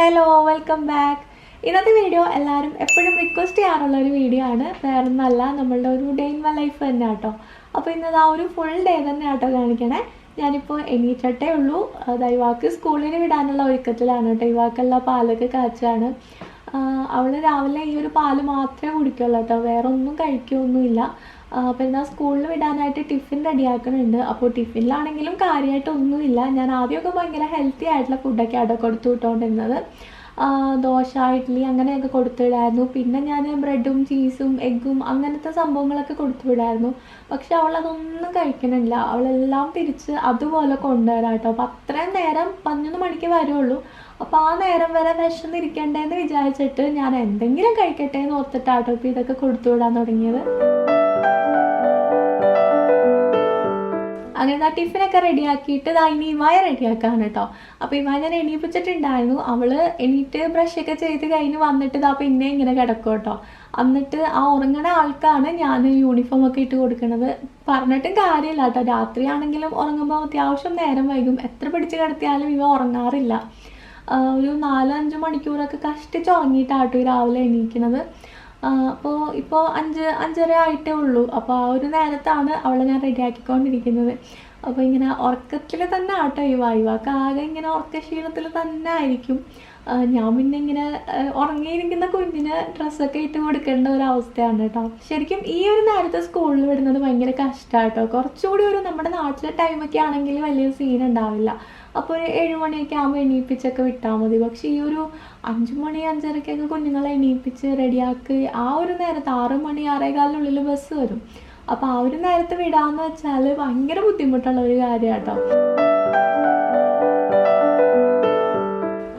Hello welcome back. ഇന്നത്തെ video എല്ലാവരും എപ്പോഴും റിക്വസ്റ്റ് ചെയ്യാറുള്ളൊരു വീഡിയോ ആണ്. വേറൊന്നല്ല, നമ്മളുടെ ഒരു ഡേ ഇൻ മൈ ലൈഫ് തന്നെ കേട്ടോ. അപ്പോൾ ഇന്നത് ആ ഒരു ഫുൾ ഡേ തന്നെ കേട്ടോ കാണിക്കണേ. ഞാനിപ്പോൾ എണീറ്റിട്ടേ ഉള്ളൂ. ഇവാക്ക് സ്കൂളിൽ വിടാനുള്ള ഒരുക്കത്തിലാണ് കേട്ടോ. ഇവാക്കെല്ലാം പാലൊക്കെ കാച്ചാണ്. അവൾ രാവിലെ ഈ ഒരു പാല് മാത്രമേ കുടിക്കുള്ളൂ കേട്ടോ, വേറെ ഒന്നും കഴിക്കുകയൊന്നുമില്ല. അപ്പോൾ എന്നാൽ സ്കൂളിൽ വിടാനായിട്ട് ടിഫിൻ റെഡിയാക്കുന്നുണ്ട്. അപ്പോൾ ടിഫിനിലാണെങ്കിലും കാര്യമായിട്ടൊന്നുമില്ല. ഞാൻ ആദ്യമൊക്കെ ഭയങ്കര ഹെൽത്തി ആയിട്ടുള്ള ഫുഡൊക്കെ അവിടെ കൊടുത്തു വിട്ടുകൊണ്ടിരുന്നത്. ദോശ, ഇഡ്ഡലി അങ്ങനെയൊക്കെ കൊടുത്തു വിടായിരുന്നു. പിന്നെ ഞാൻ ബ്രെഡും ചീസും എഗ്ഗും അങ്ങനത്തെ സംഭവങ്ങളൊക്കെ കൊടുത്തു വിടായിരുന്നു. പക്ഷെ അവളതൊന്നും കഴിക്കണില്ല. അവളെല്ലാം തിരിച്ച് അതുപോലെ കൊണ്ടുവരാം കേട്ടോ. അപ്പോൾ അത്രയും നേരം 11 മണിക്ക് വരുള്ളൂ. അപ്പോൾ ആ നേരം വരെ വിശന്നിരിക്കണ്ടേന്ന് വിചാരിച്ചിട്ട് ഞാൻ എന്തെങ്കിലും കഴിക്കട്ടെ എന്ന് ഓർത്തിട്ടാട്ടോ ഇപ്പോൾ ഇതൊക്കെ കൊടുത്തു വിടാൻ തുടങ്ങിയത്. അങ്ങനെ ആ ടിഫിനൊക്കെ റെഡിയാക്കിയിട്ട് ഇനി ഇവായ റെഡിയാക്കാണ് കേട്ടോ. അപ്പോൾ ഇവായ ഞാൻ എണീപ്പിച്ചിട്ടുണ്ടായിരുന്നു. അവൾ എണീറ്റ് ബ്രഷൊക്കെ ചെയ്ത് കഴിഞ്ഞ് വന്നിട്ട് പിന്നെ ഇങ്ങനെ കിടക്കും കേട്ടോ. എന്നിട്ട് ആ ഉറങ്ങണ ആൾക്കാണ് ഞാൻ യൂണിഫോമൊക്കെ ഇട്ട് കൊടുക്കുന്നത്. പറഞ്ഞിട്ടും കാര്യമില്ല കേട്ടോ. രാത്രിയാണെങ്കിലും ഉറങ്ങുമ്പോൾ അത്യാവശ്യം നേരം വൈകും. എത്ര പിടിച്ച് കിടത്തിയാലും ഇവ ഉറങ്ങാറില്ല. ഒരു 4-5 മണിക്കൂറൊക്കെ കഷ്ടിച്ച് ഉറങ്ങിയിട്ടാട്ടോ രാവിലെ എണീക്കുന്നത്. ഇപ്പോൾ 5-5:30 ആയിട്ടേ ഉള്ളൂ. അപ്പോൾ ആ ഒരു നേരത്താണ് അവളെ ഞാൻ റെഡിയാക്കിക്കൊണ്ടിരിക്കുന്നത്. അപ്പോൾ ഇങ്ങനെ ഉറക്കത്തിൽ തന്നെ ആട്ടോ ഇവാക്ക് ആകെ ഇങ്ങനെ ഉറക്കക്ഷീണത്തിൽ തന്നെ ആയിരിക്കും. ഞാൻ പിന്നെ ഇങ്ങനെ ഉറങ്ങിയിരിക്കുന്ന കുഞ്ഞിന് ഡ്രസ്സൊക്കെ ഇട്ട് കൊടുക്കേണ്ട ഒരു അവസ്ഥയാണ് കേട്ടോ. ശരിക്കും ഈ ഒരു നേരത്തെ സ്കൂളിൽ വിടുന്നത് ഭയങ്കര കഷ്ടമാണ് കേട്ടോ. കുറച്ചുകൂടി ഒരു നമ്മുടെ നാട്ടിലെ ടൈമൊക്കെ ആണെങ്കിൽ വലിയ സീൻ ഉണ്ടാവില്ല. അപ്പോൾ ഒരു 7 മണിയൊക്കെ ആകുമ്പോൾ എണീപ്പിച്ചൊക്കെ വിട്ടാൽ മതി. പക്ഷേ ഈ ഒരു 5 മണി 5:30 കുഞ്ഞുങ്ങളെ എണീപ്പിച്ച് റെഡിയാക്കി ആ ഒരു നേരത്ത് 6 മണി 6:15 ബസ് വരും. അപ്പോൾ ആ ഒരു നേരത്ത് വിടാമെന്ന് വെച്ചാൽ ഭയങ്കര ബുദ്ധിമുട്ടുള്ള ഒരു കാര്യം കേട്ടോ.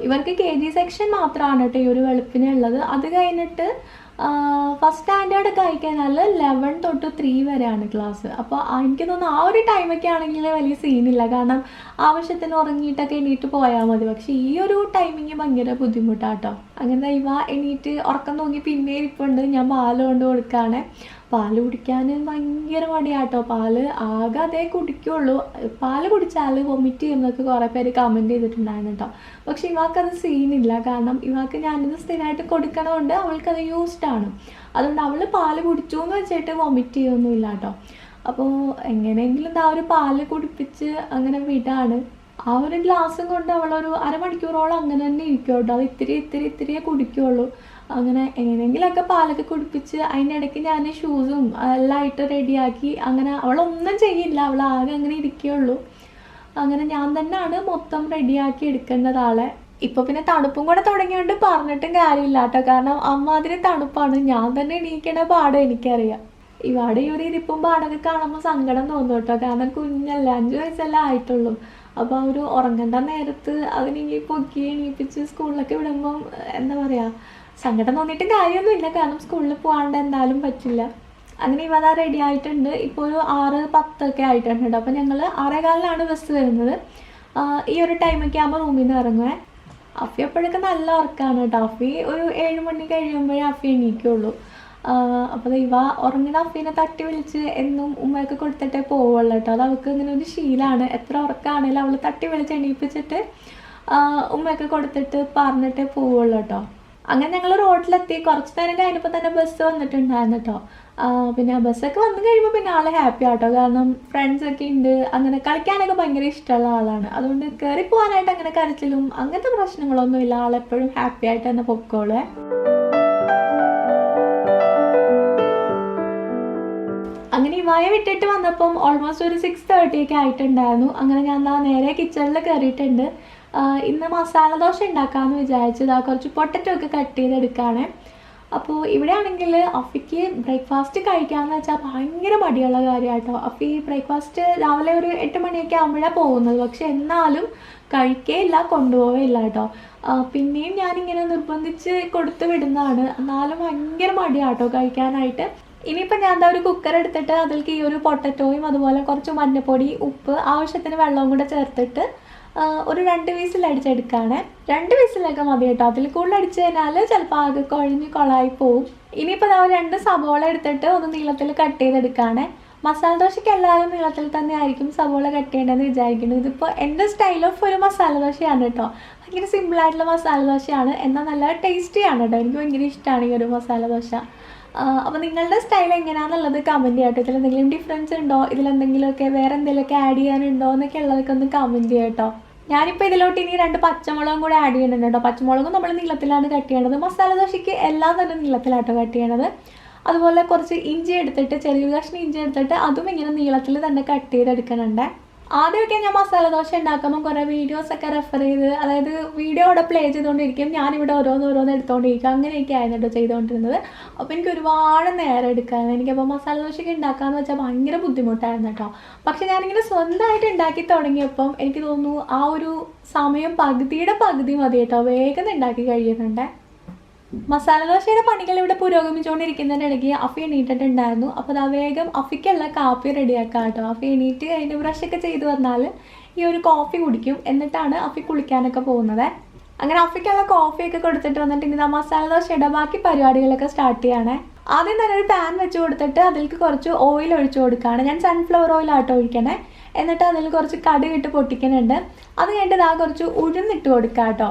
ഇവർക്ക് KG സെക്ഷൻ മാത്രമാണ് കേട്ടോ ഈ ഒരു വെളുപ്പിനുള്ളത്. അത് കഴിഞ്ഞിട്ട് ഫസ്റ്റ് സ്റ്റാൻഡേർഡ് ഒക്കെ ആയിക്കഴിഞ്ഞാൽ 11 തൊട്ട് 3 വരെയാണ് ക്ലാസ്. അപ്പോൾ എനിക്ക് തോന്നുന്നു ആ ഒരു ടൈമൊക്കെ ആണെങ്കിൽ വലിയ സീനില്ല, കാരണം ആവശ്യത്തിന് ഉറങ്ങിയിട്ടൊക്കെ എണീറ്റ് പോയാൽ മതി. പക്ഷേ ഈ ഒരു ടൈമിങ് ഭയങ്കര ബുദ്ധിമുട്ടാട്ടോ. അങ്ങനെ ഇവ എണീറ്റ് ഉറക്കം തൂങ്ങി പിന്നെ ഇരിപ്പുണ്ട്. ഞാൻ പാല് കൊണ്ട് കൊടുക്കുകയാണ്. പാല് കുടിക്കാൻ ഭയങ്കര മടിയാട്ടോ. പാല് ആകെ അതേ കുടിക്കുള്ളൂ. പാല് കുടിച്ചാൽ വൊമിറ്റ് ചെയ്യുന്നതൊക്കെ കുറേ പേര് കമൻറ്റ് ചെയ്തിട്ടുണ്ടായിരുന്നു കേട്ടോ. പക്ഷെ ഇവാക്കത് സീനില്ല, കാരണം ഇവാക്ക് ഞാനിത് സ്ഥിരമായിട്ട് കൊടുക്കണതുകൊണ്ട് അവൾക്കത് യൂസ്ഡാണ്. അതുകൊണ്ട് അവൾ പാല് കുടിച്ചു എന്ന് വെച്ചിട്ട് വൊമിറ്റ് ചെയ്യൊന്നുമില്ല കേട്ടോ. അപ്പോൾ എങ്ങനെയെങ്കിലും ആ ഒരു പാല് കുടിപ്പിച്ച് അങ്ങനെ വിടാണ്. ആ ഒരു ഗ്ലാസ്സും കൊണ്ട് അവളൊരു അരമണിക്കൂറോളം അങ്ങനെ തന്നെ ഇരിക്കും കേട്ടോ. അത് ഇത്തിരിയേ കുടിക്കുള്ളൂ. അങ്ങനെ എങ്ങനെയെങ്കിലുമൊക്കെ പാലൊക്കെ കുടിപ്പിച്ച് അതിനിടയ്ക്ക് ഞാൻ ഷൂസും എല്ലാം ആയിട്ട് റെഡിയാക്കി. അങ്ങനെ അവളൊന്നും ചെയ്യില്ല, അവൾ ആകെ അങ്ങനെ ഇരിക്കുകയുള്ളൂ. അങ്ങനെ ഞാൻ തന്നെയാണ് മൊത്തം റെഡിയാക്കി എടുക്കേണ്ടത് ആളെ. ഇപ്പോൾ പിന്നെ തണുപ്പും കൂടെ തുടങ്ങിയോണ്ട് പറഞ്ഞിട്ടും കാര്യമില്ല കേട്ടോ, കാരണം അമ്മാതിരി തണുപ്പാണ്. ഞാൻ തന്നെ എണീക്കണ പാട് എനിക്കറിയാം. ഇവിടെ ഈ ഒരു ഇരിപ്പും പാടൊക്കെ കാണുമ്പോൾ സങ്കടം തോന്നും കേട്ടോ, കാരണം കുഞ്ഞല്ല, 5 വയസ്സല്ലേ ആയിട്ടുള്ളൂ. അപ്പോൾ ആ ഒരു ഉറങ്ങേണ്ട നേരത്ത് അതിനെങ്കിൽ പൊക്കി എണീപ്പിച്ച് സ്കൂളിലൊക്കെ വിടുമ്പം എന്താ പറയുക, സങ്കടം തോന്നിയിട്ട് കാര്യമൊന്നുമില്ല, കാരണം സ്കൂളിൽ പോകാണ്ട് എന്തായാലും പറ്റില്ല. അങ്ങനെ ഇവ റെഡി ആയിട്ടുണ്ട്. ഇപ്പോൾ ഒരു 6:10 ആയിട്ടുണ്ട് കേട്ടോ. അപ്പോൾ ഞങ്ങൾ 6:15 ബസ് വരുന്നത്. ഈ ഒരു ടൈമൊക്കെ ആകുമ്പോൾ റൂമിൽ നിന്ന് ഇറങ്ങുവേ. അഫി അപ്പോഴൊക്കെ നല്ല ഉറക്കമാണ് കേട്ടോ. അഫി ഒരു 7 മണി കഴിയുമ്പോഴേ അഫി എണീക്കുള്ളൂ. അപ്പോൾ ഇവ ഉറങ്ങുന്ന അഫീനെ തട്ടി വിളിച്ച് എന്നും ഉമ്മയൊക്കെ കൊടുത്തിട്ടേ പോവുള്ളൂ കേട്ടോ. അത് അവൾക്ക് ഇങ്ങനെ ഒരു ശീലമാണ്. എത്ര ഉറക്കമാണെങ്കിലും അവൾ തട്ടി വിളിച്ച് എണീപ്പിച്ചിട്ട് ഉമ്മയൊക്കെ കൊടുത്തിട്ട് പറഞ്ഞിട്ടേ പോവുള്ളൂ കേട്ടോ. അങ്ങനെ ഞങ്ങൾ റോഡിലെത്തി. കുറച്ച് നേരം കഴിഞ്ഞപ്പോൾ തന്നെ ബസ് വന്നിട്ടുണ്ടായിരുന്നു കേട്ടോ. പിന്നെ ബസ്സൊക്കെ വന്നു കഴിയുമ്പോൾ പിന്നെ ആൾ ഹാപ്പി ആട്ടോ, കാരണം ഫ്രണ്ട്സൊക്കെ ഉണ്ട്. അങ്ങനെ കളിക്കാനൊക്കെ ഭയങ്കര ഇഷ്ടമുള്ള ആളാണ്. അതുകൊണ്ട് കയറി പോകാനായിട്ട് അങ്ങനെ കരച്ചിലും അങ്ങനത്തെ പ്രശ്നങ്ങളൊന്നുമില്ല. ആളെപ്പോഴും ഹാപ്പി ആയിട്ട് തന്നെ പൊക്കോളേ. അങ്ങനെ ഇവായ വിട്ടിട്ട് വന്നപ്പം ഓൾമോസ്റ്റ് ഒരു 6:30 ആയിട്ടുണ്ടായിരുന്നു. അങ്ങനെ ഞാൻ നേരെ കിച്ചണിൽ കയറിയിട്ടുണ്ട്. ഇന്ന് മസാല ദോശ ഉണ്ടാക്കാമെന്ന് വിചാരിച്ചത്. കുറച്ച് പൊട്ടറ്റോ ഒക്കെ കട്ട് ചെയ്തെടുക്കുകയാണ്. അപ്പോൾ ഇവിടെ ആണെങ്കിൽ അഫിക്ക് ബ്രേക്ക്ഫാസ്റ്റ് കഴിക്കാമെന്ന് വെച്ചാൽ ഭയങ്കര മടിയുള്ള കാര്യമാട്ടോ. അഫി ബ്രേക്ക്ഫാസ്റ്റ് രാവിലെ ഒരു 8 മണിയൊക്കെ ആകുമ്പോഴാണ് പോകുന്നത്. പക്ഷെ എന്നാലും കഴിക്കേയില്ല, കൊണ്ടുപോവേയില്ല കേട്ടോ. പിന്നെയും ഞാനിങ്ങനെ നിർബന്ധിച്ച് കൊടുത്തു വിടുന്നതാണ്. എന്നാലും ഭയങ്കര മടിയാട്ടോ കഴിക്കാനായിട്ട്. ഇനിയിപ്പോൾ ഞാൻ ഒരു കുക്കർ എടുത്തിട്ട് അതിലേക്ക് ഈ ഒരു പൊട്ടറ്റോയും അതുപോലെ കുറച്ച് മഞ്ഞൾപ്പൊടി, ഉപ്പ്, ആവശ്യത്തിന് വെള്ളവും കൂടെ ചേർത്തിട്ട് ഒരു 2 വിസിൽ അടിച്ചെടുക്കുകയാണ്. 2 വിസിലൊക്കെ മതി കേട്ടോ. അതിൽ കൂടുതൽ അടിച്ചു കഴിഞ്ഞാൽ ചിലപ്പോൾ ആകെ കുഴഞ്ഞ് കൊളായി പോവും. ഇനിയിപ്പോൾ 2 സവോള എടുത്തിട്ട് ഒന്ന് നീളത്തിൽ കട്ട് ചെയ്തെടുക്കുകയാണ്. മസാല ദോശയ്ക്ക് എല്ലാവരും നീളത്തിൽ തന്നെ ആയിരിക്കും സവോള കട്ട് ചെയ്യേണ്ടതെന്ന് വിചാരിക്കുന്നു. ഇതിപ്പോൾ എൻ്റെ സ്റ്റൈൽ ഓഫ് ഒരു മസാല ദോശയാണ് കേട്ടോ. ഭയങ്കര സിമ്പിളായിട്ടുള്ള മസാല ദോശയാണ്, എന്നാൽ നല്ല ടേസ്റ്റിയാണ് കേട്ടോ. എനിക്ക് ഭയങ്കര ഇഷ്ടമാണ് ഈ ഒരു മസാല ദോശ. അപ്പോൾ നിങ്ങളുടെ സ്റ്റൈൽ എങ്ങനെയാണെന്നുള്ളത് കമൻറ്റ് ചെയ്യാം കേട്ടോ. ഇതിലെന്തെങ്കിലും ഡിഫറൻസ് ഉണ്ടോ, ഇതിലെന്തെങ്കിലുമൊക്കെ വേറെ എന്തെങ്കിലുമൊക്കെ ആഡ് ചെയ്യാനുണ്ടോ എന്നൊക്കെ ഉള്ളതൊക്കെ ഒന്ന് കമൻറ്റ് ചെയ്യാം കേട്ടോ. ഞാനിപ്പോൾ ഇതിലോട്ട് ഇനി 2 പച്ചമുളകും കൂടെ ആഡ് ചെയ്യുന്നുണ്ട് കേട്ടോ. പച്ചമുളകും നമ്മൾ നീളത്തിലാണ് കട്ട് ചെയ്യേണ്ടത്. മസാല ദോശയ്ക്ക് എല്ലാം തന്നെ നീളത്തിലാട്ടോ കട്ട് ചെയ്യണത്. അതുപോലെ കുറച്ച് ഇഞ്ചി എടുത്തിട്ട്, ചെറിയ കഷ്ണം ഇഞ്ചി എടുത്തിട്ട് അതും ഇങ്ങനെ നീളത്തിൽ തന്നെ കട്ട് ചെയ്തെടുക്കുന്നുണ്ട്. ആദ്യമൊക്കെ ഞാൻ മസാല ദോശ ഉണ്ടാക്കുമ്പോൾ കുറേ വീഡിയോസൊക്കെ റെഫർ ചെയ്ത്, അതായത് വീഡിയോ അവിടെ പ്ലേ ചെയ്തുകൊണ്ടിരിക്കും, ഞാനിവിടെ ഓരോന്ന് എടുത്തുകൊണ്ടിരിക്കും. അങ്ങനെയൊക്കെ ആയിരുന്നു കേട്ടോ ചെയ്തുകൊണ്ടിരുന്നത്. അപ്പോൾ എനിക്ക് ഒരുപാട് നേരം എടുക്കാമായിരുന്നു. എനിക്കപ്പോൾ മസാല ദോശയൊക്കെ ഉണ്ടാക്കാമെന്ന് വെച്ചാൽ ഭയങ്കര ബുദ്ധിമുട്ടായിരുന്നു കേട്ടോ. പക്ഷെ ഞാനിങ്ങനെ സ്വന്തമായിട്ട് ഉണ്ടാക്കി തുടങ്ങിയപ്പം എനിക്ക് തോന്നുന്നു ആ ഒരു സമയം പകുതിയുടെ പകുതി മതി കേട്ടോ, വേഗം ഉണ്ടാക്കി കഴിയുന്നുണ്ട്. മസാല ദോശയുടെ പണികൾ ഇവിടെ പുരോഗമിച്ചുകൊണ്ടിരിക്കുന്നതിനിടയ്ക്ക് അഫി എണീറ്റിട്ടുണ്ടായിരുന്നു. അപ്പോൾ അത് വേഗം അഫിക്കുള്ള കാപ്പി റെഡിയാക്കാം കേട്ടോ. അഫി എണീറ്റ് അതിൻ്റെ ബ്രഷൊക്കെ ചെയ്ത് വന്നാൽ ഈ ഒരു കോഫി കുടിക്കും, എന്നിട്ടാണ് അഫി കുളിക്കാനൊക്കെ പോകുന്നത്. അങ്ങനെ അഫിക്കുള്ള കോഫിയൊക്കെ കൊടുത്തിട്ട് വന്നിട്ട് ഇനി മസാല ദോശയുടെ ബാക്കി പരിപാടികളൊക്കെ സ്റ്റാർട്ട് ചെയ്യണേ. ആദ്യം തന്നെ ഒരു പാൻ വെച്ച് കൊടുത്തിട്ട് അതിലേക്ക് കുറച്ച് ഓയിൽ ഒഴിച്ചു കൊടുക്കുകയാണ്. ഞാൻ സൺഫ്ലവർ ഓയിലാട്ടോ ഒഴിക്കണേ. എന്നിട്ട് അതിൽ കുറച്ച് കടുകിട്ട് പൊട്ടിക്കുന്നുണ്ട്. അത് കഴിഞ്ഞിട്ട് ഇതാ കുറച്ച് ഉഴുന്നിട്ട് കൊടുക്കുക കേട്ടോ.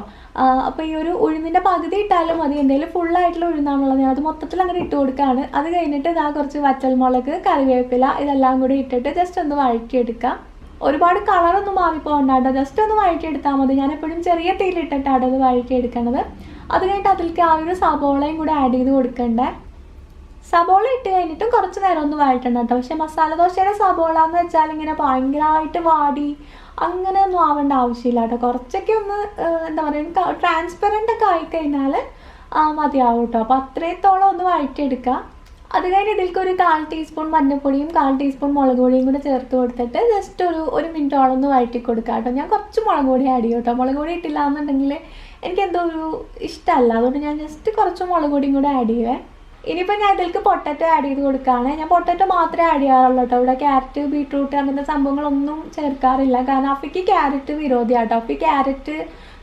അപ്പോൾ ഈ ഒരു ഉഴുന്നിൻ്റെ പകുതി ഇട്ടാലും മതി, എൻ്റെ ഫുള്ളായിട്ടുള്ള ഉഴുന്നാണുള്ളത്. ഞാൻ അത് മൊത്തത്തിൽ അങ്ങനെ ഇട്ട് കൊടുക്കുകയാണ്. അത് കഴിഞ്ഞിട്ട് ഇതാ കുറച്ച് വറ്റൽമുളക്, കറിവേപ്പില ഇതെല്ലാം കൂടി ഇട്ടിട്ട് ജസ്റ്റ് ഒന്ന് വഴറ്റിയെടുക്കുക. ഒരുപാട് കളറൊന്നും മാറിപ്പോകണ്ട, ജസ്റ്റ് ഒന്ന് വഴറ്റിയെടുത്താൽ മതി. ഞാൻ എപ്പോഴും ചെറിയ തീയിലിട്ടിട്ടാണ് അത് വഴറ്റിയെടുക്കുന്നത്. അത് കഴിഞ്ഞിട്ട് അതിലേക്ക് ആ ഒരു സബോളയും കൂടെ ആഡ് ചെയ്ത് കൊടുക്കണ്ടേ. സബോള ഇട്ട് കഴിഞ്ഞിട്ടും കുറച്ച് നേരം ഒന്ന് വഴറ്റണം കേട്ടോ. പക്ഷേ മസാല ദോശയുടെ സബോള എന്ന് വെച്ചാൽ ഇങ്ങനെ ഭയങ്കരമായിട്ട് വാടി അങ്ങനെ ഒന്നും ആവേണ്ട ആവശ്യമില്ല കേട്ടോ. കുറച്ചൊക്കെ ഒന്ന് എന്താ പറയുക, ട്രാൻസ്പെറൻ്റ് ഒക്കെ ആയിക്കഴിഞ്ഞാൽ മതിയാവും കേട്ടോ. അപ്പോൾ അത്രത്തോളം ഒന്ന് വഴറ്റിയെടുക്കുക. അത് കഴിഞ്ഞ് ഇതിലേക്ക് ഒരു 1/4 ടീസ്പൂൺ മഞ്ഞൾപ്പൊടിയും 1/4 ടീസ്പൂൺ മുളക് പൊടിയും കൂടെ ചേർത്ത് കൊടുത്തിട്ട് ജസ്റ്റ് ഒരു മിനിറ്റോളം ഒന്ന് വഴറ്റി കൊടുക്കുക കേട്ടോ. ഞാൻ കുറച്ച് മുളക് പൊടി ആഡ് ചെയ്യും കേട്ടോ. മുളക് പൊടി ഇട്ടില്ല എന്നുണ്ടെങ്കിൽ എനിക്കെന്തോ ഒരു ഇഷ്ടമല്ല, അതുകൊണ്ട് ഞാൻ ജസ്റ്റ് കുറച്ച് മുളക് പൊടിയും കൂടെ ആഡ് ചെയ്യുവേ. ഇനിയിപ്പോൾ ഞാൻ ഇതിലേക്ക് പൊട്ടറ്റോ ആഡ് ചെയ്ത് കൊടുക്കുകയാണ്. ഞാൻ പൊട്ടറ്റോ മാത്രമേ ആഡ് ചെയ്യാറുള്ളൂ കേട്ടോ. ഇവിടെ ക്യാരറ്റ്, ബീട്രൂട്ട് അങ്ങനത്തെ സംഭവങ്ങളൊന്നും ചേർക്കാറില്ല. കാരണം അഫിക്ക് ക്യാരറ്റ് വിരോധിയാട്ടോ. അഫി ക്യാരറ്റ്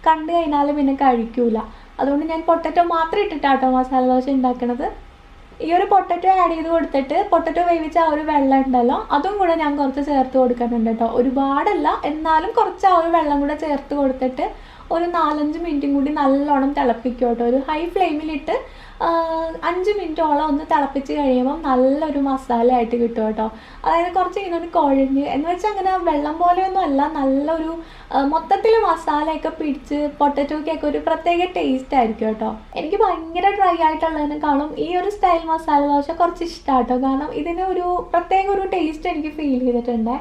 കണ്ടു കഴിഞ്ഞാൽ പിന്നെ കഴിക്കൂല. അതുകൊണ്ട് ഞാൻ പൊട്ടറ്റോ മാത്രം ഇട്ടിട്ടാട്ടോ മസാല ദോശ ഉണ്ടാക്കുന്നത്. ഈ ഒരു പൊട്ടറ്റോ ആഡ് ചെയ്ത് കൊടുത്തിട്ട് പൊട്ടറ്റോ വേവിച്ച ആ ഒരു വെള്ളം ഉണ്ടല്ലോ അതും കൂടെ ഞാൻ കുറച്ച് ചേർത്ത് കൊടുക്കുന്നുണ്ട് കേട്ടോ. ഒരുപാടല്ല, എന്നാലും കുറച്ച് ആ ഒരു വെള്ളം കൂടെ ചേർത്ത് കൊടുത്തിട്ട് ഒരു 4-5 മിനിറ്റും കൂടി നല്ലോണം തിളപ്പിക്കും കേട്ടോ. ഒരു ഹൈ ഫ്ലെയിമിലിട്ട് 5 മിനിറ്റോളം ഒന്ന് തിളപ്പിച്ച് കഴിയുമ്പം നല്ലൊരു മസാല ആയിട്ട് കിട്ടും കേട്ടോ. അതായത് കുറച്ച് ഇങ്ങനെ കുഴഞ്ഞ് എന്ന് വെച്ചാൽ അങ്ങനെ വെള്ളം പോലെയൊന്നും അല്ല, നല്ലൊരു മൊത്തത്തിൽ മസാലയൊക്കെ പിടിച്ച് പൊട്ടറ്റോക്കൊക്കെ ഒരു പ്രത്യേക ടേസ്റ്റ് ആയിരിക്കും കേട്ടോ. എനിക്ക് ഭയങ്കര ഡ്രൈ ആയിട്ടുള്ളതിനേക്കാളും ഈ ഒരു സ്റ്റൈൽ മസാല ദോശ കുറച്ച് ഇഷ്ടമാണ് കേട്ടോ. കാരണം ഇതിന് ഒരു പ്രത്യേക ഒരു ടേസ്റ്റ് എനിക്ക് ഫീൽ ചെയ്തിട്ടുണ്ട്.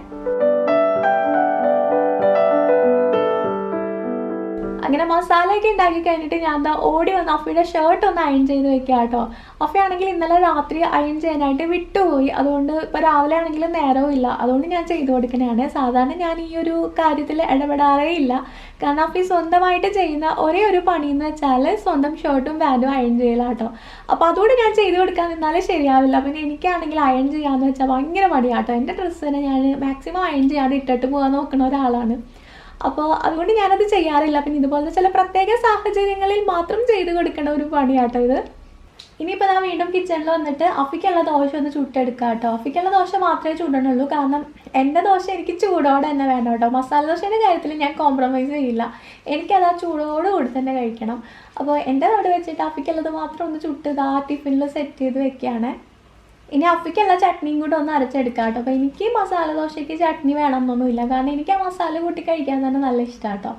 അങ്ങനെ മസാലയൊക്കെ ഉണ്ടാക്കി കഴിഞ്ഞിട്ട് ഞാൻ എന്താ ഓടി വന്ന് അഫിയുടെ ഷർട്ട് ഒന്ന് അയൺ ചെയ്ത് വെക്കുക കേട്ടോ. അഫയാണെങ്കിൽ ഇന്നലെ രാത്രി അയൺ ചെയ്യാനായിട്ട് വിട്ടുപോയി. അതുകൊണ്ട് ഇപ്പോൾ രാവിലെ ആണെങ്കിൽ നേരവും ഇല്ല, അതുകൊണ്ട് ഞാൻ ചെയ്തു കൊടുക്കുന്നതാണ്. സാധാരണ ഞാൻ ഈ ഒരു കാര്യത്തിൽ ഇടപെടാറേ ഇല്ല. കാരണം അഫി സ്വന്തമായിട്ട് ചെയ്യുന്ന ഒരേ ഒരു പണിയെന്ന് വെച്ചാൽ സ്വന്തം ഷർട്ടും പാൻറ്റും അയൺ ചെയ്യലാണ് കേട്ടോ. അപ്പോൾ അതുകൊണ്ട് ഞാൻ ചെയ്ത് കൊടുക്കാൻ നിന്നാലും ശരിയാവില്ല. പിന്നെ എനിക്കാണെങ്കിൽ അയൺ ചെയ്യാമെന്ന് വെച്ചാൽ ഭയങ്കര മടിയാട്ടോ. എൻ്റെ ഡ്രസ്സ് തന്നെ ഞാൻ മാക്സിമം അയൺ ചെയ്യാതെ ഇട്ടിട്ട് പോകാൻ നോക്കുന്ന ഒരാളാണ്. അപ്പോൾ അതുകൊണ്ട് ഞാനത് ചെയ്യാറില്ല. പിന്നെ ഇതുപോലത്തെ ചില പ്രത്യേക സാഹചര്യങ്ങളിൽ മാത്രം ചെയ്ത് കൊടുക്കേണ്ട ഒരു പണിയാട്ടോ ഇത്. ഇനിയിപ്പോൾ ഞാൻ വീണ്ടും കിച്ചണിൽ വന്നിട്ട് അഫിക്കുള്ള ദോശ ഒന്ന് ചുട്ടെടുക്കുക കേട്ടോ. അഫിക്കുള്ള ദോശ മാത്രമേ ചുടണുള്ളൂ, കാരണം എൻ്റെ ദോശ എനിക്ക് ചൂടോടെ തന്നെ വേണം കേട്ടോ. മസാല ദോശയുടെ കാര്യത്തിൽ ഞാൻ കോംപ്രമൈസ് ചെയ്യില്ല, എനിക്കത് ആ ചൂടോട് കൂടി തന്നെ കഴിക്കണം. അപ്പോൾ എൻ്റെ അവിടെ വെച്ചിട്ട് അഫിക്കുള്ളത് മാത്രം ഒന്ന് ചുട്ട് ആ ടിഫിനിൽ സെറ്റ് ചെയ്ത് വെക്കുകയാണ്. ഇനി അഫിക്കുള്ള ചട്നിയും കൂടെ ഒന്ന് അരച്ചെടുക്കാം കേട്ടോ. അപ്പോൾ എനിക്ക് മസാല ദോശയ്ക്ക് ചട്നി വേണമെന്നൊന്നുമില്ല, കാരണം എനിക്ക് ആ മസാല കൂട്ടി കഴിക്കാൻ തന്നെ നല്ല ഇഷ്ടമാണ് കേട്ടോ.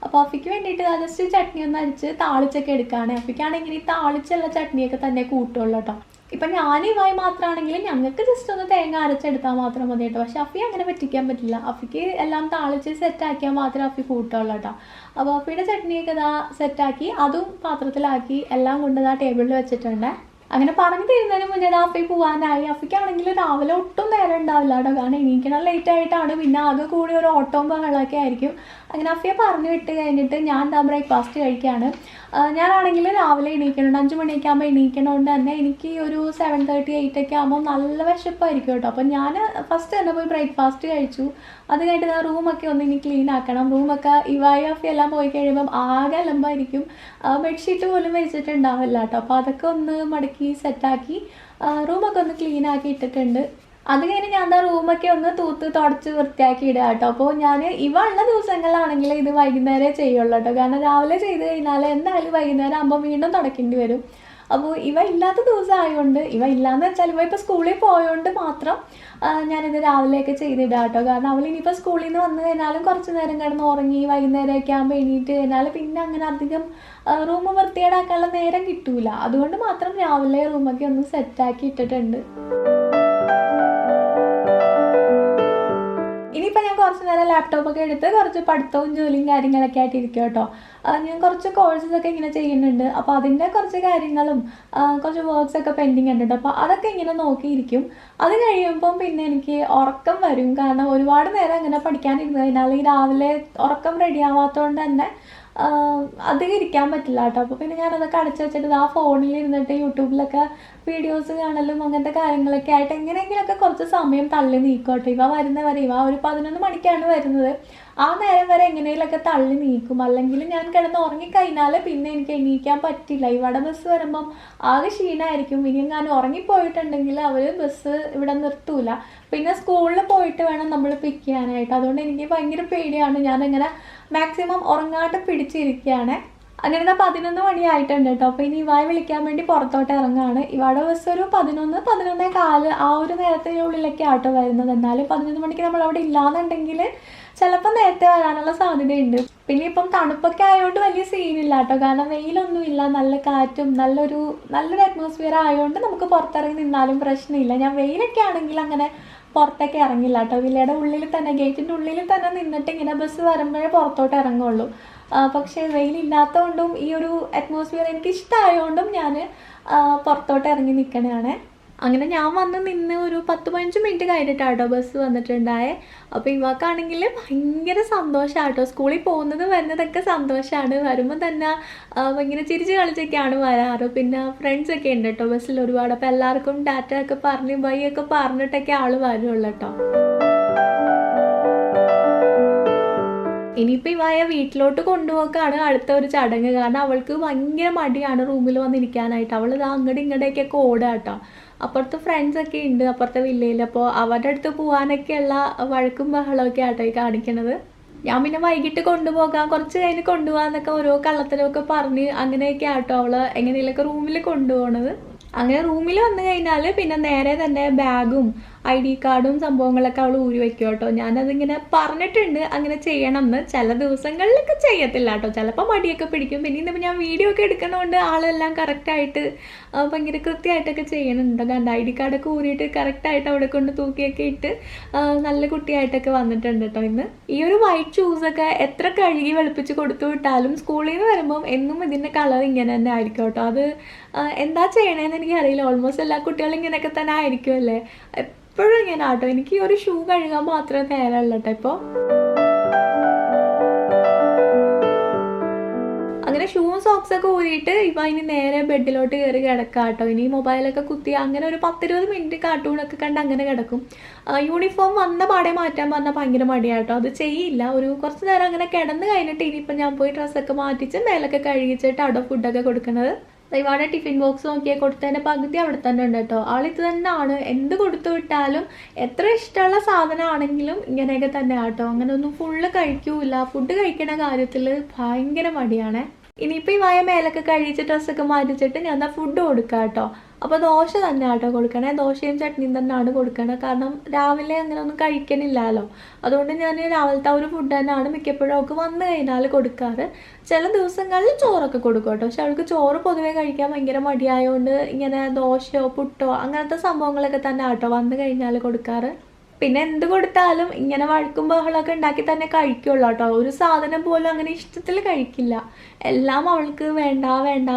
അപ്പോൾ അഫിക്ക് വേണ്ടിയിട്ട് ജസ്റ്റ് ചട്നി ഒന്ന് അരിച്ച് താളിച്ചൊക്കെ എടുക്കുകയാണ്. അഫിക്കാണെങ്കിൽ ഈ താളിച്ചുള്ള ചട്നിയൊക്കെ തന്നെ കൂട്ടുള്ളൂ കേട്ടോ. ഇപ്പം ഞാൻ ഇവായി മാത്രമാണെങ്കിൽ ഞങ്ങൾക്ക് ജസ്റ്റ് ഒന്ന് തേങ്ങ അരച്ചെടുത്താൽ മാത്രം മതി കേട്ടോ. പക്ഷെ അഫി അങ്ങനെ പറ്റിക്കാൻ പറ്റില്ല, അഫിക്ക് എല്ലാം താളിച്ച് സെറ്റാക്കിയാൽ മാത്രമേ അഫി കൂട്ടുള്ളൂ കേട്ടോ. അപ്പോൾ അഫിയുടെ ചട്നിയൊക്കെ ഇതാ സെറ്റാക്കി അതും പാത്രത്തിലാക്കി എല്ലാം കൊണ്ട് ഇതാ ടേബിളിൽ വെച്ചിട്ടുണ്ട്. അങ്ങനെ പറഞ്ഞു തരുന്നതിന് മുന്നേ അഫി പോകാനായി. അഫിക്കാണെങ്കിൽ രാവിലെ ഒട്ടും നേരം ഉണ്ടാവില്ല കേട്ടോ, കാരണം എണീക്കണം ലേറ്റ് ആയിട്ടാണ്. പിന്നെ ആകെ കൂടി ഒരു ഓട്ടവും ബഹളമൊക്കെ ആയിരിക്കും. അങ്ങനെ അഫിയെ പറഞ്ഞു വിട്ട് കഴിഞ്ഞിട്ട് ഞാൻ എന്താ ബ്രേക്ക്ഫാസ്റ്റ് കഴിക്കുകയാണ്. ഞാനാണെങ്കിൽ രാവിലെ എണീക്കണുണ്ട്, 5 മണിയൊക്കെ ആകുമ്പോൾ എണീക്കണോണ്ട് തന്നെ എനിക്ക് ഒരു 7:30, 8 ഒക്കെ ആകുമ്പോൾ നല്ല വിശപ്പായിരിക്കും കേട്ടോ. അപ്പോൾ ഞാൻ ഫസ്റ്റ് തന്നെ പോയി ബ്രേക്ക്ഫാസ്റ്റ് കഴിച്ചു. അത് കഴിഞ്ഞിട്ട് ഞാൻ റൂമൊക്കെ ഒന്ന് ഇനി ക്ലീൻ ആക്കണം. റൂമൊക്കെ ഇവായി അഫി എല്ലാം പോയി കഴിയുമ്പം ആകെ അലമ്പായിരിക്കും, ബെഡ്ഷീറ്റ് പോലും വെച്ചിട്ടുണ്ടാവില്ല കേട്ടോ. അപ്പോൾ അതൊക്കെ ഒന്ന് മടക്കി സെറ്റാക്കി റൂമൊക്കെ ഒന്ന് ക്ലീൻ ആക്കി ഇട്ടിട്ടുണ്ട്. അത് കഴിഞ്ഞ് ഞാൻ എന്താ റൂമൊക്കെ ഒന്ന് തൂത്ത് തുടച്ച് വൃത്തിയാക്കി ഇടുക കേട്ടോ. അപ്പോൾ ഞാൻ ഇവ ഉള്ള ദിവസങ്ങളിലാണെങ്കിൽ ഇത് വൈകുന്നേരമേ ചെയ്യുള്ളൂ കേട്ടോ. കാരണം രാവിലെ ചെയ്ത് കഴിഞ്ഞാൽ എന്തായാലും വൈകുന്നേരം ആകുമ്പോൾ വീണ്ടും തുടക്കേണ്ടി വരും. അപ്പോൾ ഇവ ഇല്ലാത്ത ദിവസം ആയതുകൊണ്ട്, ഇവ ഇല്ലയെന്ന് വെച്ചാൽ ഇവ ഇപ്പോൾ സ്കൂളിൽ പോയതുകൊണ്ട് മാത്രം ഞാനിത് രാവിലെയൊക്കെ ചെയ്തിടുക കേട്ടോ. കാരണം അവൾ ഇനിയിപ്പോൾ സ്കൂളിൽ നിന്ന് വന്നു കഴിഞ്ഞാലും കുറച്ച് നേരം കിടന്ന് ഉറങ്ങി വൈകുന്നേരമൊക്കെ ആകുമ്പോൾ എണീറ്റ് കഴിഞ്ഞാൽ പിന്നെ അങ്ങനെ അധികം റൂം വൃത്തികേടാക്കാനുള്ള നേരം കിട്ടൂല. അതുകൊണ്ട് മാത്രം രാവിലെ റൂമൊക്കെ ഒന്ന് സെറ്റാക്കി ഇട്ടിട്ടുണ്ട്. ഇനിയിപ്പോൾ ഞാൻ കുറച്ച് നേരം ലാപ്ടോപ്പൊക്കെ എടുത്ത് കുറച്ച് പഠിത്തവും ജോലിയും കാര്യങ്ങളൊക്കെ ആയിട്ട് ഇരിക്കും കേട്ടോ. ഞാൻ കുറച്ച് കോഴ്സസൊക്കെ ഇങ്ങനെ ചെയ്യുന്നുണ്ട്. അപ്പോൾ അതിൻ്റെ കുറച്ച് കാര്യങ്ങളും കുറച്ച് വർക്ക്സൊക്കെ പെൻഡിങ് ഉണ്ട് കേട്ടോ. അപ്പോൾ അതൊക്കെ ഇങ്ങനെ നോക്കിയിരിക്കും. അത് കഴിയുമ്പം പിന്നെ എനിക്ക് ഉറക്കം വരും. കാരണം ഒരുപാട് നേരം അങ്ങനെ പഠിക്കാനിരുന്നു കഴിഞ്ഞാൽ ഈ രാവിലെ ഉറക്കം റെഡി ആവാത്തതുകൊണ്ട് തന്നെ അധികം ഇരിക്കാൻ പറ്റില്ല കേട്ടോ. അപ്പോൾ പിന്നെ ഞാനതൊക്കെ അടച്ചു വെച്ചിട്ട് ആ ഫോണിൽ ഇരുന്നിട്ട് യൂട്യൂബിലൊക്കെ വീഡിയോസ് കാണലും അങ്ങനത്തെ കാര്യങ്ങളൊക്കെ ആയിട്ട് എങ്ങനെയെങ്കിലുമൊക്കെ കുറച്ച് സമയം തള്ളി നീക്കും കേട്ടോ. ഇവ വരുന്നവരെ, ഇവ ഒരു 11 മണിക്കാണ് വരുന്നത്. ആ നേരം വരെ എങ്ങനെയൊക്കെ തള്ളി നീക്കും. അല്ലെങ്കിൽ ഞാൻ കിടന്ന് ഉറങ്ങിക്കഴിഞ്ഞാൽ പിന്നെ എനിക്ക് എണീക്കാൻ പറ്റില്ല. ഇവിടെ ബസ് വരുമ്പം ആകെ ക്ഷീണമായിരിക്കും. ഇനി ഞാൻ ഉറങ്ങിപ്പോയിട്ടുണ്ടെങ്കിൽ അവർ ബസ് ഇവിടെ നിർത്തൂല. പിന്നെ സ്കൂളിൽ പോയിട്ട് വേണം നമ്മൾ പിക്ക് ചെയ്യാനായിട്ട്. അതുകൊണ്ട് എനിക്ക് ഭയങ്കര പേടിയാണ്. ഞാനങ്ങനെ മാക്സിമം ഉറങ്ങാണ്ട് പിടിച്ചിരിക്കുകയാണ്. അങ്ങനെ 11 മണിയായിട്ടുണ്ട് കേട്ടോ. അപ്പോൾ ഇനി ഇവായി വിളിക്കാൻ വേണ്ടി പുറത്തോട്ട് ഇറങ്ങുകയാണ്. ഇവയുടെ ബസ് ഒരു 11-11:15 ആ ഒരു നേരത്തിനുള്ളിലൊക്കെ ആട്ടോ വരുന്നത്. എന്നാലും 11 മണിക്ക് നമ്മൾ അവിടെ ഇല്ലാന്നുണ്ടെങ്കിൽ ചിലപ്പോൾ നേരത്തെ വരാനുള്ള സാധ്യതയുണ്ട്. പിന്നെ ഇപ്പം തണുപ്പൊക്കെ ആയതുകൊണ്ട് വലിയ സീനില്ല കേട്ടോ. കാരണം വെയിലൊന്നുമില്ല, നല്ല കാറ്റും നല്ലൊരു അറ്റ്മോസ്ഫിയർ ആയതുകൊണ്ട് നമുക്ക് പുറത്തിറങ്ങി നിന്നാലും പ്രശ്നമില്ല. ഞാൻ വെയിലൊക്കെ ആണെങ്കിൽ അങ്ങനെ പുറത്തേക്ക് ഇറങ്ങില്ല കേട്ടോ. വില്ലയുടെ ഉള്ളിൽ തന്നെ, ഗേറ്റിൻ്റെ ഉള്ളിൽ തന്നെ നിന്നിട്ട് ഇങ്ങനെ ബസ് വരുമ്പോഴേ പുറത്തോട്ട് ഇറങ്ങുള്ളൂ. പക്ഷേ വെയിലില്ലാത്തതുകൊണ്ടും ഈ ഒരു അറ്റ്മോസ്ഫിയർ എനിക്ക് ഇഷ്ടമായതുകൊണ്ടും ഞാൻ പുറത്തോട്ട് ഇറങ്ങി നിൽക്കണതാണ്. അങ്ങനെ ഞാൻ വന്ന് നിന്ന് ഒരു 10-15 മിനിറ്റ് കഴിഞ്ഞിട്ടാട്ടോ ബസ് വന്നിട്ടുണ്ടായേ. അപ്പോൾ ഇവക്കാണെങ്കിൽ ഭയങ്കര സന്തോഷമാട്ടോ. സ്കൂളിൽ പോകുന്നത് വരുന്നതൊക്കെ സന്തോഷമാണ്. വരുമ്പോൾ തന്നെ ഭയങ്കര ചിരിച്ച് കളിച്ചൊക്കെയാണ് വരാറ്. പിന്നെ ഫ്രണ്ട്സൊക്കെ ഉണ്ട് കേട്ടോ ബസ്സിൽ ഒരുപാട്. അപ്പോൾ എല്ലാവർക്കും ടാറ്റ ഒക്കെ പറഞ്ഞ് ബൈ ഒക്കെ പറഞ്ഞിട്ടൊക്കെ ആൾ വരുള്ളൂ കേട്ടോ. ഇനിയിപ്പോൾ ഇവായ വീട്ടിലോട്ട് കൊണ്ടുപോക്കാണ് അടുത്ത ഒരു ചടങ്ങ്. കാരണം അവൾക്ക് ഭയങ്കര മടിയാണ് റൂമിൽ വന്നിരിക്കാനായിട്ട്. അവൾ ഇത് അങ്ങോട്ടും ഇങ്ങോട്ടേക്കൊക്കെ ഓടുക കേട്ടോ. അപ്പുറത്ത് ഫ്രണ്ട്സൊക്കെ ഉണ്ട് അപ്പുറത്തെ വില്ലയിൽ. അപ്പോൾ അവരുടെ അടുത്ത് പോകാനൊക്കെയുള്ള വഴക്കും ബഹളമൊക്കെ ആട്ടോ ഈ കാണിക്കണത്. ഞാൻ പിന്നെ വൈകിട്ട് കൊണ്ടുപോകാം, കുറച്ച് കഴിഞ്ഞ് കൊണ്ടുപോകാമെന്നൊക്കെ ഓരോ കള്ളത്തരമൊക്കെ പറഞ്ഞ് അങ്ങനെയൊക്കെ ആട്ടോ അവൾ എങ്ങനെയൊക്കെ റൂമിൽ കൊണ്ടുപോകണത്. അങ്ങനെ റൂമിൽ വന്നു കഴിഞ്ഞാൽ പിന്നെ നേരെ തന്നെ ബാഗും ID കാർഡും സംഭവങ്ങളൊക്കെ അവൾ ഊരി വയ്ക്കും കേട്ടോ. ഞാനതിങ്ങനെ പറഞ്ഞിട്ടുണ്ട് അങ്ങനെ ചെയ്യണം എന്ന്. ചില ദിവസങ്ങളിലൊക്കെ ചെയ്യത്തില്ല കേട്ടോ, ചിലപ്പോൾ മടിയൊക്കെ പിടിക്കും. പിന്നെ ഇന്നിപ്പോൾ ഞാൻ വീഡിയോ ഒക്കെ എടുക്കണതുകൊണ്ട് ആളെല്ലാം കറക്റ്റായിട്ട് ഭയങ്കര കൃത്യമായിട്ടൊക്കെ ചെയ്യണുണ്ട്. കണ്ട ID കാർഡൊക്കെ ഊരിയിട്ട് കറക്റ്റായിട്ട് അവിടെ കൊണ്ട് തൂക്കിയൊക്കെ ഇട്ട് നല്ല കുട്ടിയായിട്ടൊക്കെ വന്നിട്ടുണ്ട് കേട്ടോ ഇന്ന്. ഈ ഒരു വൈറ്റ് ഷൂസൊക്കെ എത്ര കഴുകി വെളുപ്പിച്ച് കൊടുത്തു വിട്ടാലും സ്കൂളിൽ നിന്ന് വരുമ്പം എന്നും ഇതിൻ്റെ കളർ ഇങ്ങനെ തന്നെ ആയിരിക്കും കേട്ടോ. അത് എന്താ ചെയ്യണേന്ന് എനിക്കറിയില്ല. ഓൾമോസ്റ്റ് എല്ലാ കുട്ടികളും ഇങ്ങനെയൊക്കെ തന്നെ ആയിരിക്കുമല്ലേ. എപ്പോഴും ഇങ്ങനെ ആട്ടോ. എനിക്ക് ഈ ഒരു ഷൂ കഴുകാൻ മാത്രമേ നേരമുള്ളൂ കേട്ടോ ഇപ്പോൾ. അങ്ങനെ ഷൂവും സോക്സൊക്കെ ഊരിയിട്ട് ഇപ്പം ഇനി നേരെ ബെഡിലോട്ട് കയറി കിടക്കാം കേട്ടോ. ഇനി മൊബൈലൊക്കെ കുത്തി അങ്ങനെ ഒരു 10-20 മിനിറ്റ് കാർട്ടൂണൊക്കെ കണ്ട് അങ്ങനെ കിടക്കും. യൂണിഫോം വന്ന പാടെ മാറ്റാൻ പറഞ്ഞാൽ ഭയങ്കര മടിയാട്ടോ. അത് ചെയ്യില്ല. ഒരു കുറച്ച് നേരം അങ്ങനെ കിടന്ന് കഴിഞ്ഞിട്ട് ഇനിയിപ്പം ഞാൻ പോയി ഡ്രസ്സൊക്കെ മാറ്റിച്ച് മേലൊക്കെ കഴുകിച്ചിട്ട് അവിടെ ഫുഡൊക്കെ കൊടുക്കുന്നത്. ഇവാടെ ടിഫിൻ ബോക്സ് നോക്കിയാൽ കൊടുത്തതിൻ്റെ പകുതി അവിടെ തന്നെ ഉണ്ട് കേട്ടോ. ആളിത് തന്നെയാണ്. എന്ത് കൊടുത്തു വിട്ടാലും എത്ര ഇഷ്ടമുള്ള സാധനമാണെങ്കിലും ഇങ്ങനെയൊക്കെ തന്നെ ആട്ടോ. അങ്ങനെ ഒന്നും ഫുള്ള് കഴിക്കൂല. ഫുഡ് കഴിക്കണ കാര്യത്തിൽ ഭയങ്കര മടിയാണ്. ഇനിയിപ്പോൾ ഇവായ മേലൊക്കെ കഴിച്ച് ഡ്രസ്സൊക്കെ മാറ്റിച്ചിട്ട് ഞാൻ എന്താ ഫുഡ് കൊടുക്കാം കേട്ടോ. അപ്പോൾ ദോശ തന്നെ ആട്ടോ കൊടുക്കണേ. ദോശയും ചട്നിയും തന്നെയാണ് കൊടുക്കണത്. കാരണം രാവിലെ അങ്ങനെ ഒന്നും കഴിക്കണില്ലല്ലോ. അതുകൊണ്ട് ഞാൻ രാവിലത്തെ ഒരു ഫുഡ് തന്നെയാണ് മിക്കപ്പോഴും അവൾക്ക് വന്നു കഴിഞ്ഞാൽ കൊടുക്കാറ്. ചില ദിവസങ്ങളിൽ ചോറൊക്കെ കൊടുക്കും കേട്ടോ. പക്ഷെ അവൾക്ക് ചോറ് പൊതുവേ കഴിക്കാൻ ഭയങ്കര മടിയായതുകൊണ്ട് ഇങ്ങനെ ദോശയോ പുട്ടോ അങ്ങനത്തെ സംഭവങ്ങളൊക്കെ തന്നെ ആട്ടോ വന്നു കഴിഞ്ഞാൽ കൊടുക്കാറ്. പിന്നെ എന്ത് കൊടുത്താലും ഇങ്ങനെ വഴക്കും ബഹളമൊക്കെ ഉണ്ടാക്കി തന്നെ കഴിക്കുള്ളൂ കേട്ടോ. ഒരു സാധനം പോലും അങ്ങനെ ഇഷ്ടത്തിൽ കഴിക്കില്ല. എല്ലാം അവൾക്ക് വേണ്ട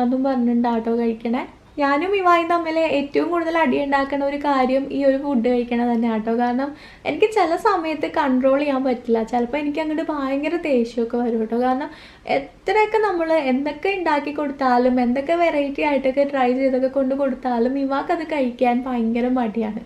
എന്നും പറഞ്ഞിട്ടുണ്ടാട്ടോ കഴിക്കണേ. ഞാനും ഇവായും തമ്മിൽ ഏറ്റവും കൂടുതൽ അടി ഉണ്ടാക്കുന്ന ഒരു കാര്യം ഈ ഒരു ഫുഡ് കഴിക്കണത് തന്നെ ആട്ടോ. കാരണം എനിക്ക് ചില സമയത്ത് കൺട്രോൾ ചെയ്യാൻ പറ്റില്ല. ചിലപ്പോൾ എനിക്ക് അങ്ങോട്ട് ഭയങ്കര ദേഷ്യമൊക്കെ വരും കേട്ടോ. കാരണം എത്രയൊക്കെ നമ്മൾ എന്തൊക്കെ ഉണ്ടാക്കി കൊടുത്താലും എന്തൊക്കെ വെറൈറ്റി ആയിട്ടൊക്കെ ട്രൈ ചെയ്തൊക്കെ കൊണ്ട് കൊടുത്താലും ഇവാക്കത് കഴിക്കാൻ ഭയങ്കര മടിയാണ്.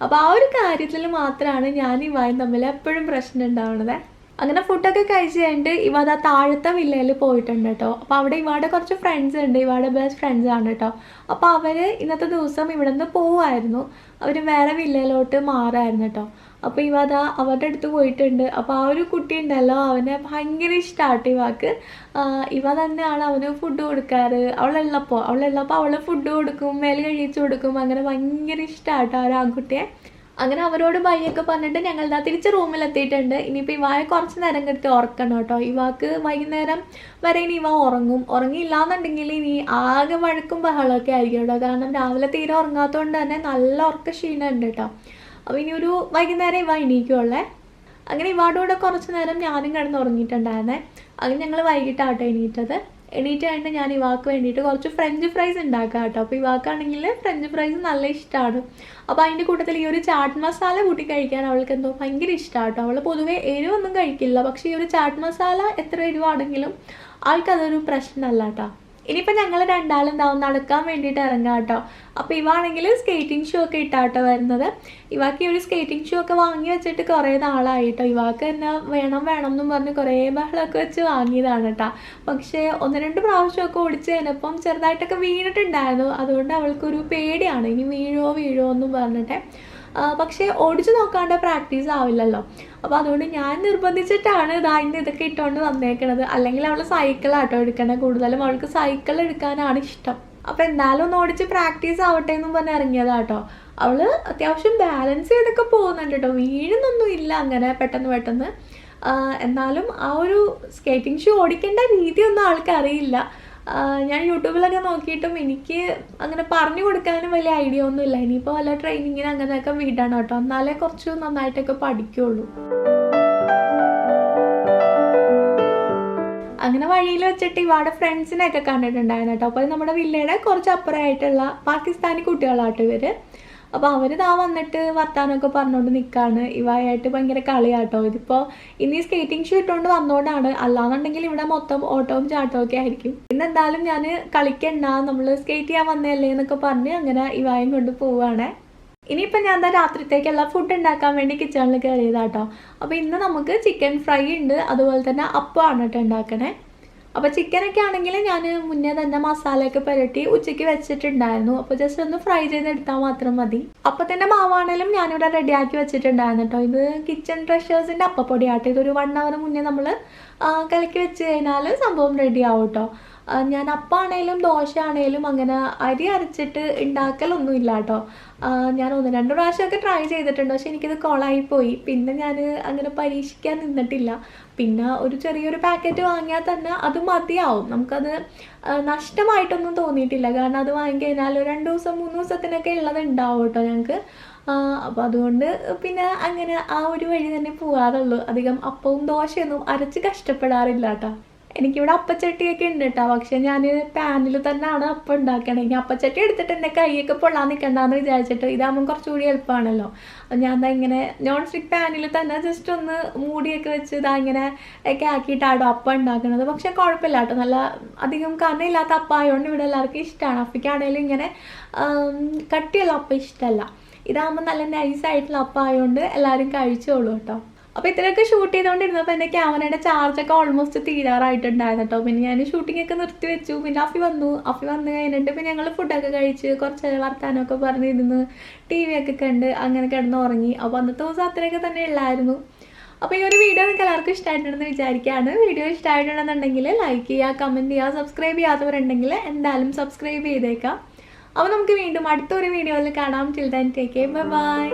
അപ്പോൾ ആ ഒരു കാര്യത്തിൽ മാത്രമാണ് ഞാൻ ഇവായും തമ്മിൽ എപ്പോഴും പ്രശ്നം ഉണ്ടാവുന്നത്. അങ്ങനെ ഫുഡൊക്കെ കഴിച്ച് കഴിഞ്ഞിട്ട് ഇവ അതാ താഴത്തെ വില്ലയിൽ പോയിട്ടുണ്ട് കേട്ടോ. അപ്പോൾ അവിടെ ഇവയുടെ കുറച്ച് ഫ്രണ്ട്സ് ഉണ്ട്. ഇവയുടെ ബെസ്റ്റ് ഫ്രണ്ട്സാണ് കേട്ടോ. അപ്പോൾ അവർ ഇന്നത്തെ ദിവസം ഇവിടെ നിന്ന് പോവുമായിരുന്നു. അവർ വേറെ വില്ലയിലോട്ട് മാറായിരുന്നു കേട്ടോ. അപ്പോൾ ഇവ അതാ അവരുടെ അടുത്ത് പോയിട്ടുണ്ട്. അപ്പോൾ ആ ഒരു കുട്ടി ഉണ്ടല്ലോ, അവനെ ഭയങ്കര ഇഷ്ടമാട്ടോ ഇവക്ക്. ഇവ തന്നെയാണ് അവന് ഫുഡ് കൊടുക്കാറ്. അവളുള്ളപ്പോൾ അവൾ ഫുഡ് കൊടുക്കും, മേൽ കഴിച്ചു കൊടുക്കും. അങ്ങനെ ഭയങ്കര ഇഷ്ടമാട്ടോ ആ ഒരു ആൺകുട്ടിയെ. അങ്ങനെ അവരോട് ബൈയൊക്കെ പറഞ്ഞിട്ട് ഞങ്ങളിതാ തിരിച്ച് റൂമിലെത്തിയിട്ടുണ്ട്. ഇനിയിപ്പോൾ ഇവായെ കുറച്ച് നേരം കിടത്തി ഉറക്കണം കേട്ടോ. ഇവാക്ക് വൈകുന്നേരം വരെ ഇനി ഇവ ഉറങ്ങും. ഉറങ്ങിയില്ലാന്നുണ്ടെങ്കിൽ ഇനി ആകെ വഴക്കും ബഹളമൊക്കെ ആയിരിക്കും കേട്ടോ. കാരണം രാവിലെ തീരെ ഉറങ്ങാത്തതുകൊണ്ട് തന്നെ നല്ല ഉറക്ക ക്ഷീണം ഉണ്ട് കേട്ടോ. അപ്പോൾ ഇനി ഒരു വൈകുന്നേരം ഇവ എണീക്കുള്ളേ. അങ്ങനെ ഇവാടെ കൂടെ കുറച്ച് നേരം ഞാനും കിടന്ന് ഉറങ്ങിയിട്ടുണ്ടായിരുന്നേ. അങ്ങനെ ഞങ്ങൾ വൈകിട്ടാട്ടോ എണീറ്റത്. എണീറ്റ് കഴിഞ്ഞിട്ട് ഞാൻ ഇവാക്ക് വേണ്ടിയിട്ട് കുറച്ച് ഫ്രഞ്ച് ഫ്രൈസ് ഉണ്ടാക്കാം കേട്ടോ. അപ്പോൾ ഇവാക്കാണെങ്കിൽ ഫ്രഞ്ച് ഫ്രൈസ് നല്ല ഇഷ്ടമാണ്. അപ്പോൾ അതിൻ്റെ കൂട്ടത്തിൽ ഈ ഒരു ചാട്ട് മസാല കൂട്ടി കഴിക്കാൻ അവൾക്ക് എന്തോ ഭയങ്കര ഇഷ്ടമാണ് കേട്ടോ. അവൾ പൊതുവേ എരിവൊന്നും കഴിക്കില്ല, പക്ഷേ ഈ ഒരു ചാട്ട് മസാല എത്ര എരിവാണെങ്കിലും ആൾക്കതൊരു പ്രശ്നമല്ല കേട്ടോ. ഇനിയിപ്പോൾ ഞങ്ങൾ രണ്ടാളും എന്താവും നടക്കാൻ വേണ്ടിയിട്ട് ഇറങ്ങാം കേട്ടോ. അപ്പോൾ ഇവാണെങ്കിൽ സ്കേറ്റിംഗ് ഷൂ ഒക്കെ ഇട്ടാട്ടോ വരുന്നത്. ഇവാക്ക് ഈ ഒരു സ്കേറ്റിംഗ് ഷൂ ഒക്കെ വാങ്ങി വെച്ചിട്ട് കുറേ നാളായിട്ടോ. ഇവാക്ക് തന്നെ വേണം എന്നും പറഞ്ഞ് കുറേ ബഹളമൊക്കെ വെച്ച് വാങ്ങിയതാണ് കേട്ടോ. പക്ഷേ 1-2 പ്രാവശ്യമൊക്കെ ഓടിച്ച് കഴിഞ്ഞപ്പം ചെറുതായിട്ടൊക്കെ വീണിട്ടുണ്ടായിരുന്നു. അതുകൊണ്ട് അവൾക്കൊരു പേടിയാണ്, ഇനി വീഴുമോ എന്നും പറഞ്ഞിട്ട്. പക്ഷേ ഓടിച്ച് നോക്കാണ്ട് പ്രാക്ടീസ് ആവില്ലല്ലോ. അപ്പോൾ അതുകൊണ്ട് ഞാൻ നിർബന്ധിച്ചിട്ടാണ് ഇതൊക്കെ ഇട്ടുകൊണ്ട് വന്നേക്കണത്. അല്ലെങ്കിൽ അവൾ സൈക്കിളാട്ടോ എടുക്കണത്. കൂടുതലും അവൾക്ക് സൈക്കിൾ എടുക്കാനാണ് ഇഷ്ടം. അപ്പോൾ എന്തായാലും ഒന്ന് ഓടിച്ച് പ്രാക്ടീസ് ആവട്ടെ എന്നും പറഞ്ഞ് ഇറങ്ങിയതാട്ടോ. അവൾ അത്യാവശ്യം ബാലൻസ് ചെയ്തൊക്കെ പോകുന്നുണ്ട് കേട്ടോ. വീഴുന്നൊന്നും ഇല്ല അങ്ങനെ പെട്ടെന്ന്. എന്നാലും ആ ഒരു സ്കേറ്റിംഗ് ഷൂ ഓടിക്കേണ്ട രീതിയൊന്നും ആൾക്കറിയില്ല. ഞാൻ യൂട്യൂബിലൊക്കെ നോക്കിയിട്ടും എനിക്ക് അങ്ങനെ പറഞ്ഞു കൊടുക്കാനും വലിയ ഐഡിയ ഒന്നുമില്ല. ഇനിയിപ്പോൾ വല്ല ട്രെയിനിങ്ങിന് അങ്ങനെയൊക്കെ വിടണം കേട്ടോ, എന്നാലേ കുറച്ച് നന്നായിട്ടൊക്കെ പഠിക്കുള്ളൂ. അങ്ങനെ വഴിയിൽ വെച്ചിട്ട് ഇവാടെ ഫ്രണ്ട്സിനെയൊക്കെ കണ്ടിട്ടുണ്ടായിരുന്നു കേട്ടോ. അപ്പോൾ നമ്മുടെ വില്ലയുടെ കുറച്ച് അപ്പുറമായിട്ടുള്ള പാകിസ്ഥാനി കുട്ടികളാട്ടോ ഇവർ. അപ്പോൾ അവർ വന്നിട്ട് വർത്താനമൊക്കെ പറഞ്ഞുകൊണ്ട് നിൽക്കുകയാണ്. ഇവയായിട്ട് ഭയങ്കര കളിയാട്ടോ. ഇതിപ്പോൾ ഇനി സ്കേറ്റിംഗ് ഷൂ ഇട്ടുകൊണ്ട് വന്നുകൊണ്ടാണ്, അല്ലാന്നുണ്ടെങ്കിൽ ഇവിടെ മൊത്തം ഓട്ടവും ചാട്ടവും ഒക്കെ ആയിരിക്കും. ഇന്നെന്തായാലും ഞാൻ കളിക്കണ്ട, നമ്മൾ സ്കേറ്റ് ചെയ്യാൻ വന്നതല്ലേ എന്നൊക്കെ പറഞ്ഞ് അങ്ങനെ ഇവായും കൊണ്ട് പോവുകയാണേ. ഇനിയിപ്പോൾ ഞാൻ രാത്രിത്തേക്കുള്ള ഫുഡ് ഉണ്ടാക്കാൻ വേണ്ടി കിച്ചണിൽ കയറിയതാട്ടോ. അപ്പോൾ ഇന്ന് നമുക്ക് ചിക്കൻ ഫ്രൈ ഉണ്ട്, അതുപോലെ തന്നെ അപ്പമാണ് കേട്ടോ ഉണ്ടാക്കണേ. അപ്പോൾ ചിക്കനൊക്കെ ആണെങ്കിൽ ഞാൻ മുന്നേ തന്നെ മസാലയൊക്കെ പുരട്ടി ഉച്ചയ്ക്ക് വെച്ചിട്ടുണ്ടായിരുന്നു. അപ്പോൾ ജസ്റ്റ് ഒന്ന് ഫ്രൈ ചെയ്തെടുത്താൽ മാത്രം മതി. അപ്പോൾ തന്നെ മാവാണെങ്കിലും ഞാനിവിടെ റെഡിയാക്കി വെച്ചിട്ടുണ്ടായിരുന്നു കേട്ടോ. ഇത് കിച്ചൺ ട്രഷേഴ്സിൻ്റെ അപ്പപ്പൊടിയാട്ടോ. ഇതൊരു 1 hour മുന്നേ നമ്മൾ കലക്കി വെച്ച് കഴിഞ്ഞാൽ സംഭവം റെഡി ആവും കേട്ടോ. ഞാൻ അപ്പാണേലും ദോശ ആണേലും അങ്ങനെ അരി അരച്ചിട്ട് ഉണ്ടാക്കലൊന്നുമില്ല കേട്ടോ. ഞാൻ 1-2 പ്രാവശ്യമൊക്കെ ട്രൈ ചെയ്തിട്ടുണ്ട്, പക്ഷെ എനിക്കിത് കൊളായിപ്പോയി. പിന്നെ ഞാൻ അങ്ങനെ പരീക്ഷിക്കാൻ നിന്നിട്ടില്ല. പിന്നെ ഒരു ചെറിയൊരു പാക്കറ്റ് വാങ്ങിയാൽ തന്നെ അത് മതിയാവും. നമുക്കത് നഷ്ടമായിട്ടൊന്നും തോന്നിയിട്ടില്ല. കാരണം അത് വാങ്ങിക്കഴിഞ്ഞാൽ 2 ദിവസം 3 ദിവസത്തിനൊക്കെ ഉള്ളത് ഉണ്ടാവും കേട്ടോ ഞങ്ങൾക്ക്. അപ്പോൾ അതുകൊണ്ട് പിന്നെ അങ്ങനെ ആ ഒരു വഴി തന്നെ പോകാറുള്ളൂ. അധികം അപ്പവും ദോശയൊന്നും അരച്ച് കഷ്ടപ്പെടാറില്ല കേട്ടോ. എനിക്കിവിടെ അപ്പച്ചട്ടിയൊക്കെ ഉണ്ട് കേട്ടോ. പക്ഷെ ഞാൻ പാനിൽ തന്നെയാണ് അപ്പം ഉണ്ടാക്കണമെങ്കിൽ അപ്പച്ചട്ടി എടുത്തിട്ട് എൻ്റെ കൈയൊക്കെ പൊള്ളാൻ നിൽക്കണ്ടെന്ന് വിചാരിച്ചിട്ട് ഇതാകുമ്പം കുറച്ചുകൂടി എളുപ്പമാണല്ലോ. ഞാൻ ഇങ്ങനെ നോൺ സ്റ്റിക്ക് പാനിൽ തന്നെ ജസ്റ്റ് ഒന്ന് മൂടിയൊക്കെ വെച്ച് ഇങ്ങനെ ഒക്കെ ആക്കിയിട്ടാണോ അപ്പം ഉണ്ടാക്കുന്നത്. പക്ഷെ കുഴപ്പമില്ല കേട്ടോ, നല്ല അധികം കനയില്ലാത്ത അപ്പം ആയതുകൊണ്ട് ഇവിടെ എല്ലാവർക്കും ഇഷ്ടമാണ്. അപ്പയ്ക്കാണെങ്കിലും ഇങ്ങനെ കട്ടിയുള്ള അപ്പം ഇഷ്ടമല്ല. ഇതാകുമ്പോൾ നല്ല നൈസായിട്ടുള്ള അപ്പം ആയതുകൊണ്ട് എല്ലാവരും കഴിച്ചോളൂ കേട്ടോ. അപ്പോൾ ഇത്രയൊക്കെ ഷൂട്ട് ചെയ്തുകൊണ്ടിരുന്നപ്പോൾ എൻ്റെ ക്യാമറയുടെ ചാർജൊക്കെ ഓൾമോസ്റ്റ് തീരാറായിട്ടുണ്ടായിരുന്നു കേട്ടോ. പിന്നെ ഞാൻ ഷൂട്ടിങ്ങൊക്കെ നിർത്തി വെച്ചു. പിന്നെ അഫി വന്നു കഴിഞ്ഞിട്ട് പിന്നെ ഞങ്ങൾ ഫുഡൊക്കെ കഴിച്ച് കുറച്ച് വർത്താനമൊക്കെ പറഞ്ഞിരുന്ന് TV ഒക്കെ കണ്ട് അങ്ങനെ കിടന്ന് ഉറങ്ങി. അപ്പോൾ അന്നത്തെ ദിവസം അത്രയൊക്കെ തന്നെ ഉള്ളായിരുന്നു. അപ്പോൾ ഈ ഒരു വീഡിയോ നിങ്ങൾക്ക് എല്ലാവർക്കും ഇഷ്ടമായിട്ടുണ്ടെന്ന് വിചാരിക്കുകയാണ്. വീഡിയോ ഇഷ്ടമായിട്ടുണ്ടെന്നുണ്ടെങ്കിൽ ലൈക്ക് ചെയ്യുക, കമൻറ്റ് ചെയ്യുക. സബ്സ്ക്രൈബ് ചെയ്യാത്തവരുണ്ടെങ്കിൽ എന്തായാലും സബ്സ്ക്രൈബ് ചെയ്തേക്കാം. അപ്പോൾ നമുക്ക് വീണ്ടും അടുത്തൊരു വീഡിയോയിൽ കാണാം. Till then take care, by.